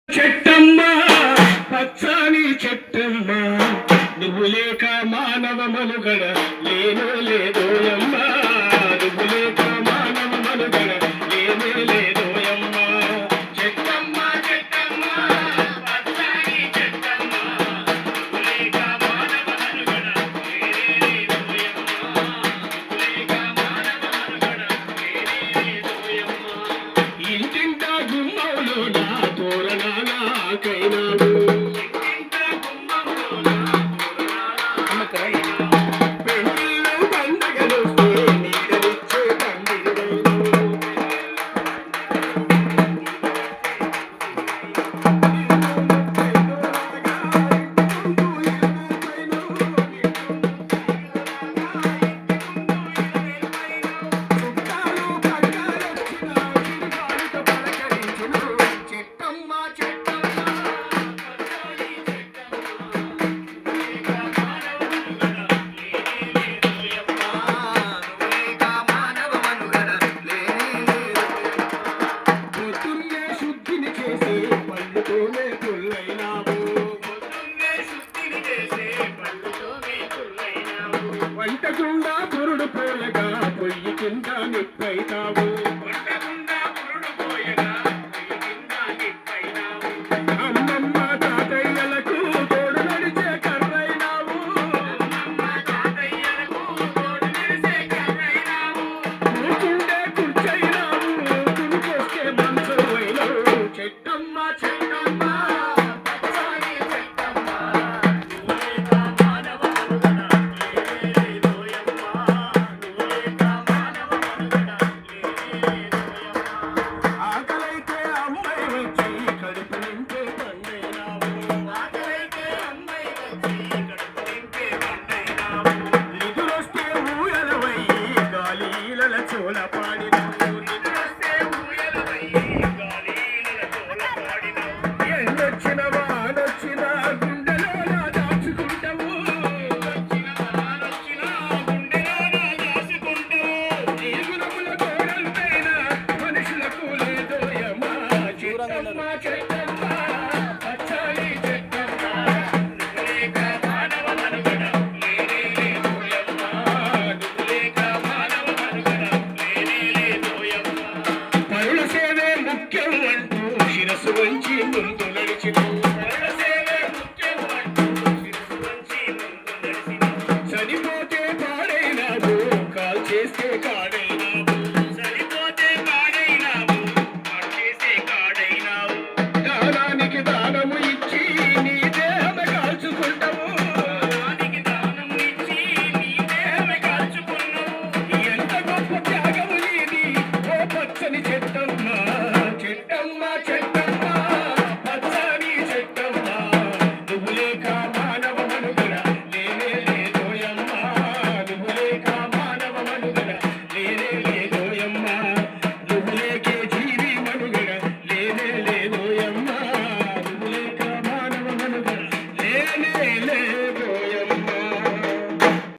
చెట్టమ్మ పచ్చని చెట్టమ్మ నువ్వు లేక మానవ మనుగడ లేనో లేదోయమ్మ నువ్వు లేక మానవ మనుగడ లేనే లేదోయమ్మ చెట్టమ్మ చెట్టమ్మ పచ్చని చెట్టమ్మ నువ్వు లేక మానవ మనుగడ లేనే లేదోయమ్మ నువ్వు లేక మానవ మనుగడ లేనే లేదోయమ్మ ఇంటింటా గుమ్మవులో నా తోరణాల కైనావు పెళ్ళిళ్ళు పండగలు నీడనిచ్చే వంటకుండా పురుడు పోయగా పొయ్యి కింద నిప్పైతావు అమ్మమ్మ తాతయ్యలకు తోడు నడిచే కర్రైనావు కూర్చుండే కూర్చైనావు తునికొస్తే మంచమైనావు చెట్టమ్మ చెట్టమ్మ వంచి ముందు నడిచిన చనిపోతే పాడైనావు కాల్ చేస్తే కాడైనావు